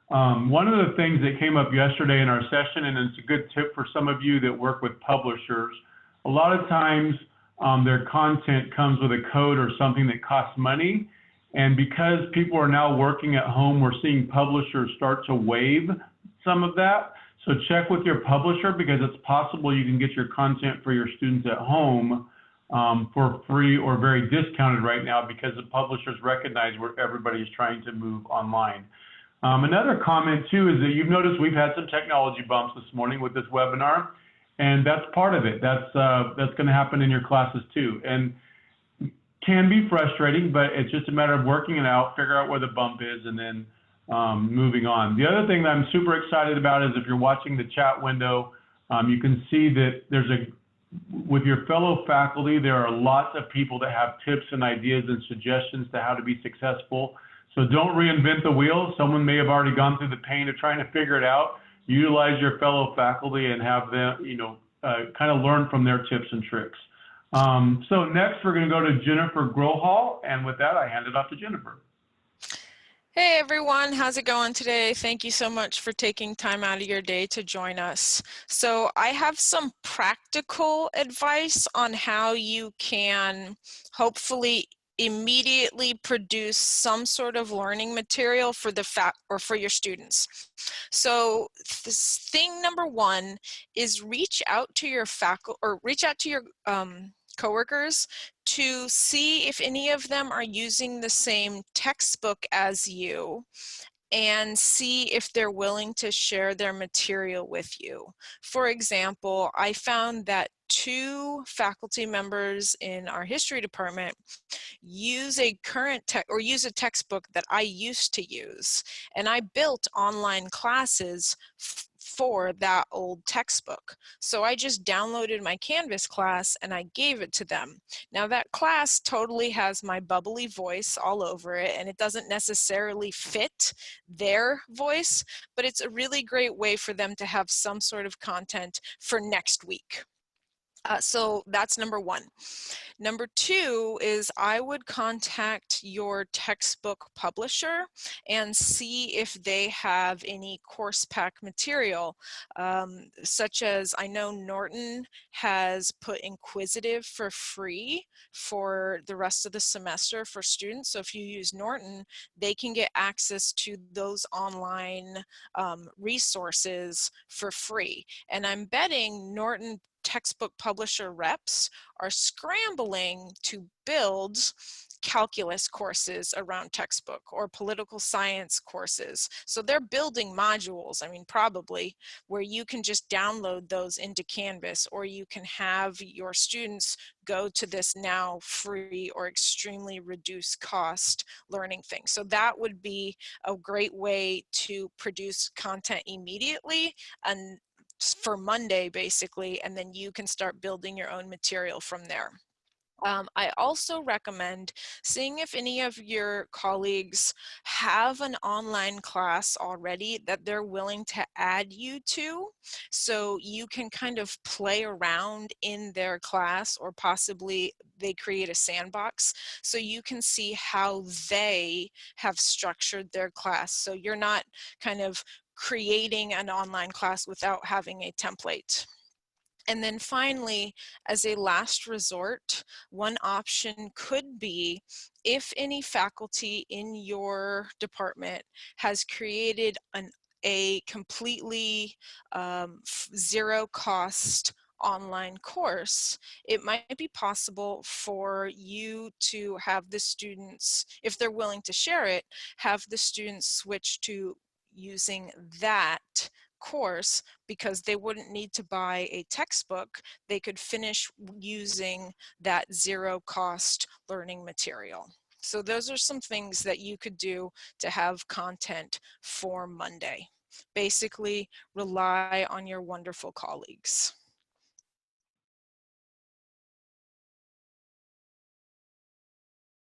One of the things that came up yesterday in our session, and it's a good tip for some of you that work with publishers, a lot of times their content comes with a code or something that costs money. And because people are now working at home, we're seeing publishers start to waive some of that. So check with your publisher, because it's possible you can get your content for your students at home for free or very discounted right now, because the publishers recognize where everybody is trying to move online. Another comment too is that you've noticed we've had some technology bumps this morning with this webinar, and that's part of it. That's going to happen in your classes too, and can be frustrating, but it's just a matter of working it out, figure out where the bump is, and then moving on. The other thing that I'm super excited about is if you're watching the chat window, you can see that with your fellow faculty, there are lots of people that have tips and ideas and suggestions to how to be successful. So don't reinvent the wheel. Someone may have already gone through the pain of trying to figure it out. Utilize your fellow faculty and have them, kind of learn from their tips and tricks. So next, we're going to go to Jennifer Grohol, and with that, I hand it off to Jennifer. Hey everyone, how's it going today? Thank you so much for taking time out of your day to join us. So I have some practical advice on how you can hopefully immediately produce some sort of learning material for for your students. So this thing number one is reach out to your faculty, or reach out to your coworkers to see if any of them are using the same textbook as you, and see if they're willing to share their material with you. For example, I found that 2 faculty members in our history department use a use a textbook that I used to use, and I built online classes for that old textbook. So I just downloaded my Canvas class and I gave it to them. Now that class totally has my bubbly voice all over it, and it doesn't necessarily fit their voice, but it's a really great way for them to have some sort of content for next week. So that's number one. Number two is I would contact your textbook publisher and see if they have any course pack material, such as I know Norton has put Inquisitive for free for the rest of the semester for students. So if you use Norton, they can get access to those online resources for free. And I'm betting Norton textbook publisher reps are scrambling to build calculus courses around textbook, or political science courses. So they're building modules, probably, where you can just download those into Canvas, or you can have your students go to this now free or extremely reduced cost learning thing. So that would be a great way to produce content immediately and for Monday, basically, and then you can start building your own material from there. I also recommend seeing if any of your colleagues have an online class already that they're willing to add you to, so you can kind of play around in their class, or possibly they create a sandbox so you can see how they have structured their class. So you're not kind of creating an online class without having a template. And then finally, as a last resort, one option could be if any faculty in your department has created a completely zero cost online course, it might be possible for you to have the students, if they're willing to share it, have the students switch to using that course, because they wouldn't need to buy a textbook. They could finish using that zero cost learning material. So those are some things that you could do to have content for Monday. Basically, rely on your wonderful colleagues.